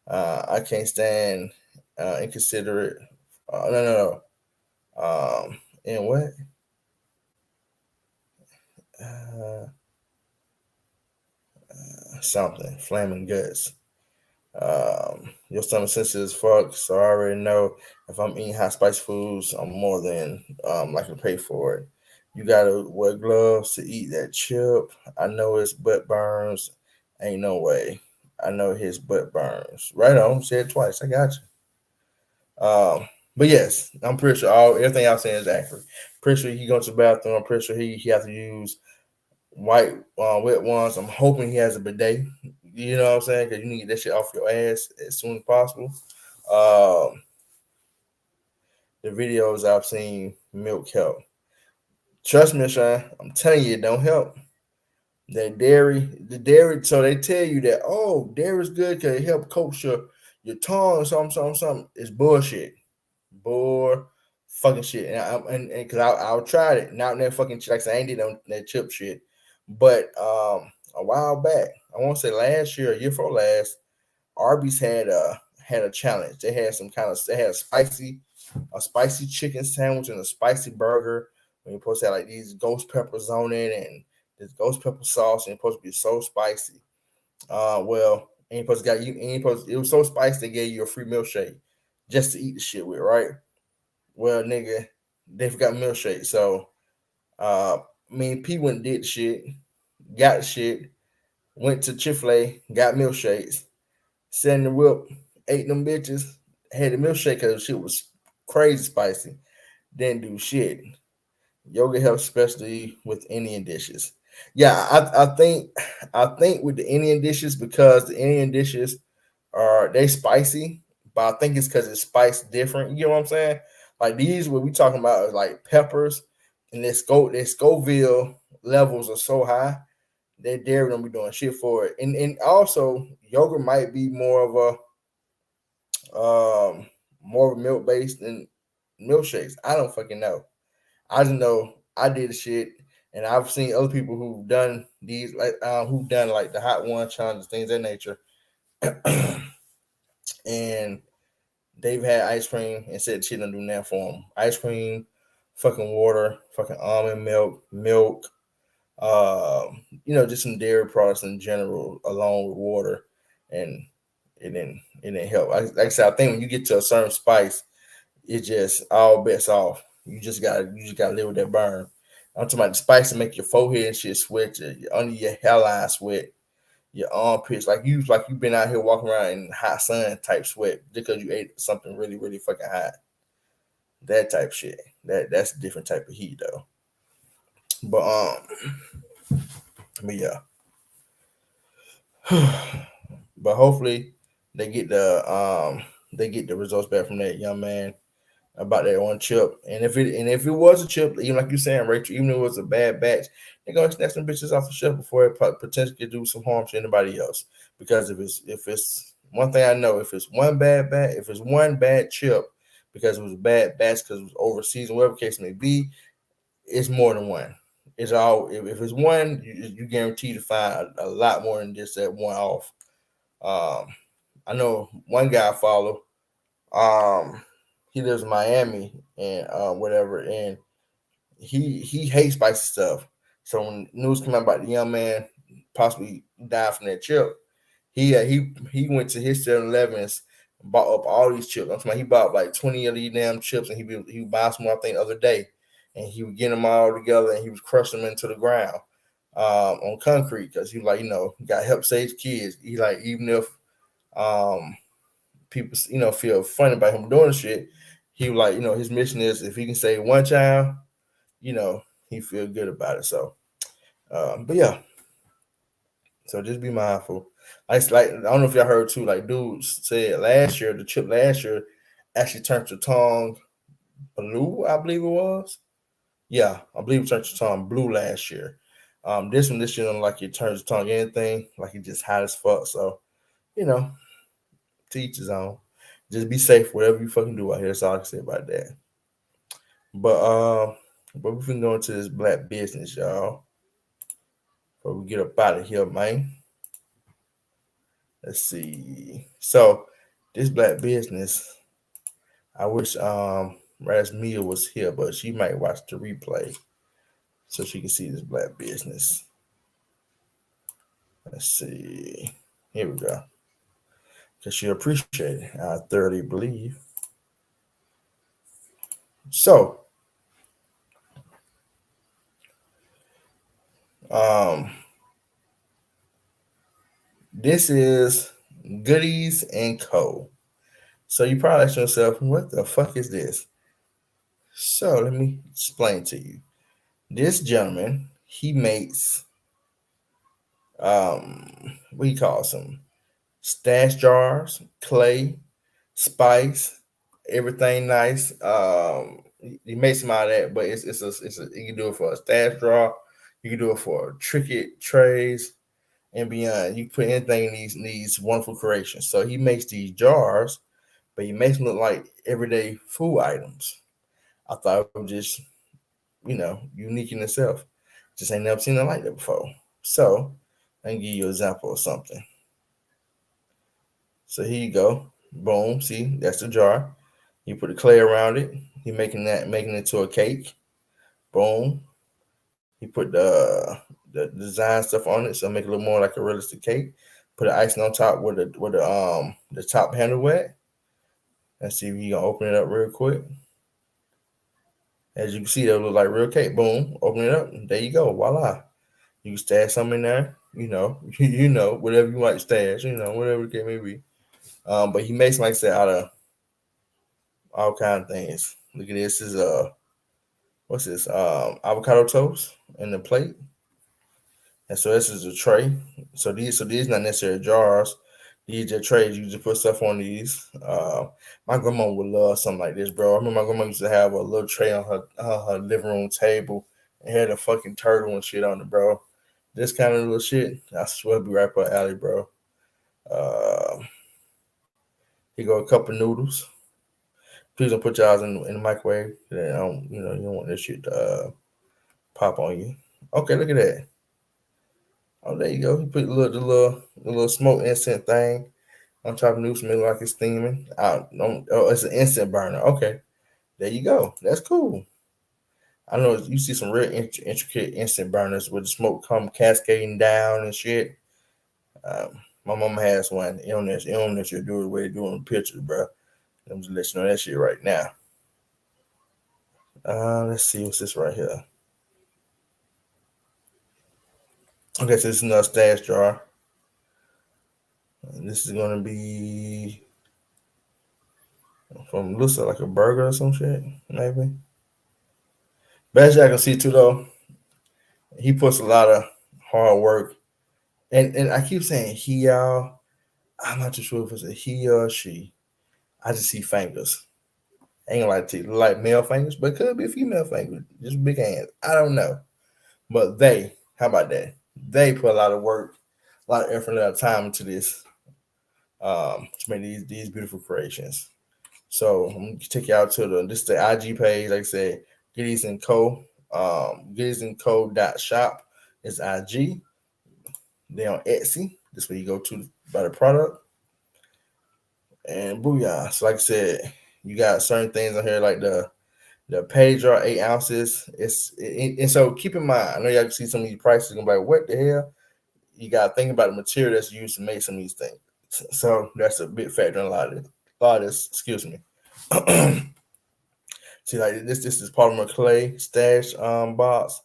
Speaker 1: I can't stand inconsiderate. No. And what? Uh, Something flaming guts. Your stomach sensitive as fuck, so I already know if I'm eating hot spicy foods, I'm more than likely to pay for it. You gotta wear gloves to eat that chip. I know his butt burns. Ain't no way. I know his butt burns. Right on. Said it twice. I got you. But yes, I'm pretty sure everything I'm saying is accurate. Pretty sure he goes to the bathroom. I'm pretty sure he has to use white wet ones. I'm hoping he has a bidet. You know what I'm saying? Because you need to get that shit off your ass as soon as possible. Um, the videos I've seen, milk help. Trust me, Sean. I'm telling you, it don't help. The dairy. So they tell you that dairy's good because it help coat your tongue or something. It's bullshit. Bull fucking shit. And because I tried it. Not that fucking shit. Like I said, I ain't did that chip shit. But a while back, I won't say last year, a year before last, Arby's had a challenge. They had they had a spicy chicken sandwich and a spicy burger. When you're supposed to have like these ghost peppers on it and this ghost pepper sauce, and it's supposed to be so spicy. Well, ain't supposed to got you. Ain't supposed. It was so spicy they gave you a free milkshake just to eat the shit with, right? Well, nigga, they forgot milkshake. So, me and P went and did the shit, got the shit, went to Chick-fil-A, got milkshakes, sat in the whip, ate them bitches, had the milkshake because the shit was crazy spicy. Didn't do shit. Yoga helps especially with Indian dishes. Yeah, I think with the Indian dishes, because the Indian dishes are they spicy, but I think it's because it's spiced different. You know what I'm saying? Like these, what we talking about is like peppers, and their Scoville levels are so high that dairy don't be doing shit for it. And also yogurt might be more of a milk based than milkshakes. I don't fucking know. I just know I did the shit, and I've seen other people who've done these, like who've done like the hot one challenges, things of that nature, and they've had ice cream and said shit don't do that for them. Ice cream, fucking water, fucking almond milk, just some dairy products in general, along with water, and it didn't help. Like I said, I think when you get to a certain spice, it just all bets off. You just gotta live with that burn. I'm talking about the spice to make your forehead and shit sweat, under your hairline sweat, your armpits, like you've been out here walking around in hot sun type sweat because you ate something really, really fucking hot. That type shit. That's a different type of heat though. But but yeah. But hopefully they get the results back from that young man about that one chip. And if it was a chip, even like you saying, Rachel, even if it was a bad batch, they're gonna snatch some bitches off the shelf before it potentially do some harm to anybody else. Because if it's one thing I know, if it's one bad chip because it was a bad batch because it was overseas or whatever case may be, it's more than one. It's all if it's one, you guarantee to find a lot more than just that one off. Um, I know one guy I follow. Um, he lives in Miami and whatever, and he hates spicy stuff. So when news came out about the young man possibly died from that chip, he went to his 7-Elevens, bought up all these chips. I'm talking about he bought like 20 of these damn chips, and he would buy some more, I think, the other day, and he would get them all together and he was crushing them into the ground on concrete because he like got to help save kids. He like even if um people feel funny about him doing shit, he like his mission is if he can save one child, you know he feel good about it. So, but yeah, so just be mindful. Like I don't know if y'all heard too. Like dudes said last year, the chip last year actually turned your tongue blue. I believe it was. Yeah, I believe it turned your tongue blue last year. This year, like it turns your tongue anything, like it just hot as fuck. So you know, to each his own. Just be safe, whatever you fucking do out here. That's all I can say about that. But but we can go into this black business, y'all. Before we get up out of here, man. Let's see. So this black business, I wish Rasmia was here, but she might watch the replay so she can see this black business. Let's see. Here we go. Because she appreciate it. I thoroughly believe. So um this is Goodies and Co. So you probably ask yourself, what the fuck is this? So let me explain to you. This gentleman, he makes what he calls them stash jars, clay, spice, everything nice. He makes them out of that, but it's a you can do it for a stash jar, you can do it for Trinket trays and beyond. You can put anything in these wonderful creations. So he makes these jars, but he makes them look like everyday food items. I thought it was just unique in itself. Just ain't never seen it like that before. So I can give you an example of something. So here you go. Boom. See, that's the jar. You put the clay around it. You making it to a cake. Boom. You put the design stuff on it, so make it a little more like a realistic cake. Put the icing on top where the top handle at. Let's see if you gonna open it up real quick. As you can see, that look like real cake. Boom. Open it up. There you go. Voila. You can stash some in there. Whatever you want to stash. Whatever it may be. But he makes, like I said, out of all kind of things. Look at this. Is what's this? Avocado toast in the plate. And so this is a tray. So these not necessarily jars. These are trays. You just put stuff on these. My grandma would love something like this, bro. I remember my grandma used to have a little tray on her living room table and had a fucking turtle and shit on it, bro. This kind of little shit, I swear, be right up her alley, bro. Uh, Here go a cup of noodles. Please don't put y'all in the microwave. You don't want this shit to pop on you. Okay, look at that. Oh, there you go. You put the little smoke instant thing on top of noodles, make it like it's steaming. It's an instant burner. Okay, there you go. That's cool. I know you see some real intricate instant burners where the smoke come cascading down and shit. My mama has one. Illness, you do it the way they do in the pictures, bro. I'm just letting you know that shit right now. Let's see what's this right here. Okay, so this is another stash jar. And this is gonna be from looks like a burger or some shit, maybe. But as y'all can see too, though, he puts a lot of hard work, and I keep saying he, y'all. I'm not too sure if it's a he or she. I just see fingers. I ain't gonna lie to you, like male fingers, but it could be a female finger, just big hands. I don't know, but how about that? They put a lot of work, a lot of effort, a lot of time into this, to make these beautiful creations. So I'm gonna take you out to the IG page, like I said, Giddies and Co. Giddies and Co. .shop is IG. They on Etsy. This way you go to buy the product. And booyah. So like I said, you got certain things on here like the page are 8 ounces. And so keep in mind, I know y'all can see some of these prices and be like, what the hell? You gotta think about the material that's used to make some of these things. So that's a big factor in a lot of this. Excuse me. See, like this is polymer clay stash box.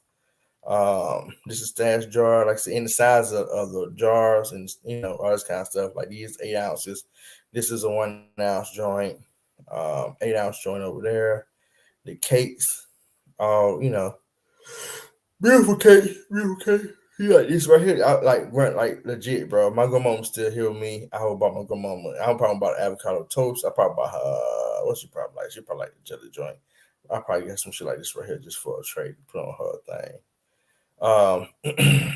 Speaker 1: This is stash jar, like I said, in the size of the jars and all this kind of stuff. Like these 8 ounces. This is a 1 ounce joint. 8 ounce joint over there. The cakes, all beautiful cake, beautiful cake. You like this right here, I like legit, bro. My grandma's still here with me. I would bought my grandma. I would probably bought avocado toast. I probably bought her. What she probably like? She probably like the jelly joint. I probably get some shit like this right here just for a trade to put on her thing.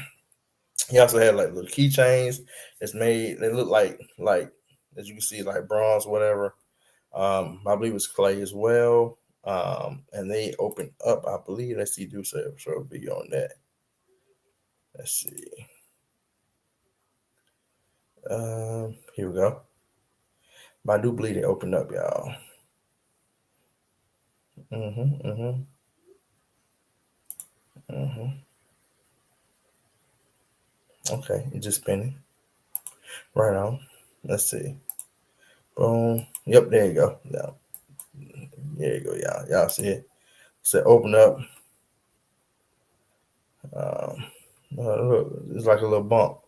Speaker 1: He also had like little keychains. It's made. They look like as you can see like bronze, whatever. I believe it's clay as well. And they open up. I believe. Let's see. Do so a video on that. Let's see. Here we go. But I do believe they opened up, y'all. Mm-hmm. Mm-hmm. Mm-hmm. Okay, it's just spinning. Right on. Let's see. Boom. Yep, there you go. Yeah. There you go, y'all. Y'all see it? So open up. Look, it's like a little bump.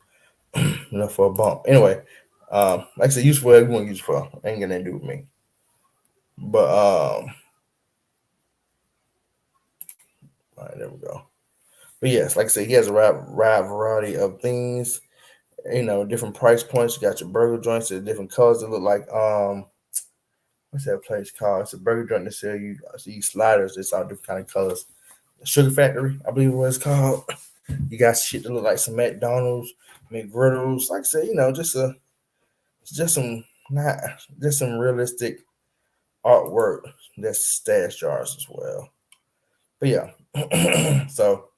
Speaker 1: Enough for a bump. Anyway, like I said, use for whatever you want to use for. Ain't gonna do with me. But all right, there we go. But yes, like I said, he has a wide variety of things. Different price points. You got your burger joints at different colors that look like what's that place called? It's a burger joint that sell you these sliders. It's all different kind of colors. Sugar Factory, I believe what it's called. You got shit that look like some McDonald's, McGriddles. Like I said, just some realistic artwork that's stash jars as well. But yeah, so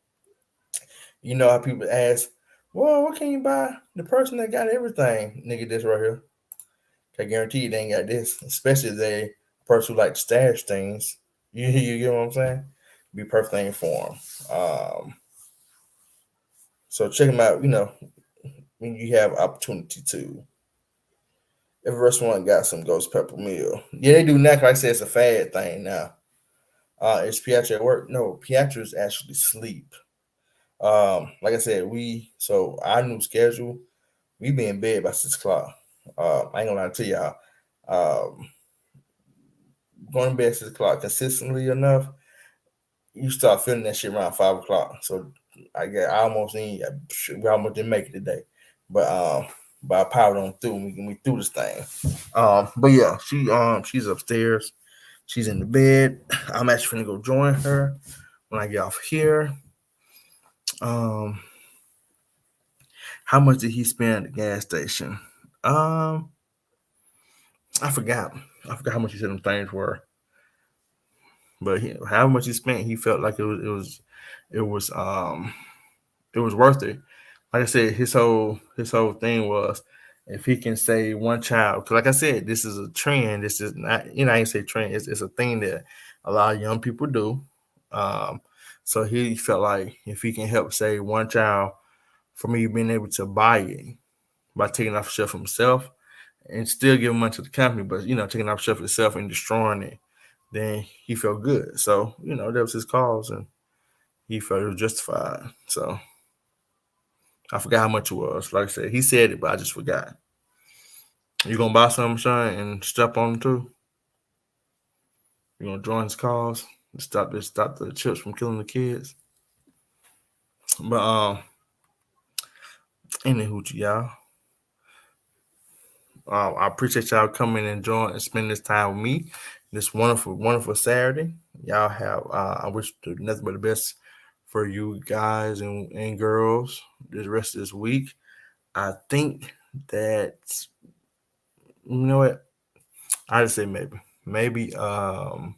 Speaker 1: you know how people ask, well, what can you buy? The person that got everything, nigga, this right here. I guarantee you they ain't got this, especially if they person who like to stash things. You get what I'm saying? Be perfectly informed. So check them out. When you have opportunity to. Every restaurant got some ghost pepper meal. Yeah, they do now. Like I said, it's a fad thing now. Is Pietro at work? No, Pietro's actually sleep. Like I said, our new schedule, we be in bed by 6 o'clock. I ain't gonna lie to y'all. Um, Going to bed at 6 o'clock consistently enough, you start feeling that shit around 5 o'clock. So I almost didn't. We almost didn't make it today, but I powered on through. We through this thing. But yeah, she's upstairs. She's in the bed. I'm actually gonna go join her when I get off here. Um, how much did he spend at the gas station? Um, I forgot. I forgot how much he said them things were. But how much he spent, he felt like it was it was worth it. Like I said, his whole thing was if he can save one child. Because like I said, this is a trend. This is not, I ain't say trend. It's a thing that a lot of young people do. Um, so he felt like if he can help save one child from me being able to buy it by taking off the shelf himself and still giving money to the company, but taking off the shelf himself and destroying it, then he felt good. So that was his cause, and he felt it was justified. So I forgot how much it was. Like I said, he said it, but I just forgot. You gonna buy something, Sean, and step on him too? You gonna join his cause? Stop the chips from killing the kids. But anywho, y'all. I appreciate y'all coming and join and spending this time with me. This wonderful, wonderful Saturday. Y'all have. I wish nothing but the best for you guys and girls this rest of this week. I think that you know what I just say maybe maybe um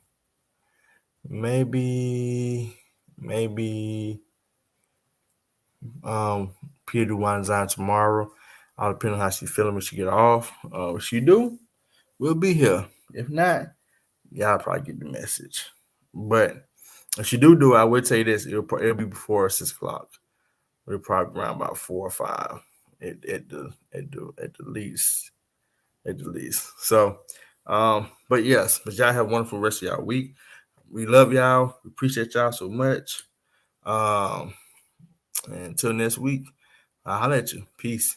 Speaker 1: Peter do one design tomorrow. I'll depend on how she feeling when she get off. If she do, we'll be here. If not, y'all probably get the message. But if she do it, I will tell you this: it'll be before 6 o'clock. It'll probably be around about 4 or 5 at the least. At the least. So, but yes, but y'all have a wonderful rest of y'all week. We love y'all. We appreciate y'all so much. Um, and until next week, I'll holler at you. Peace.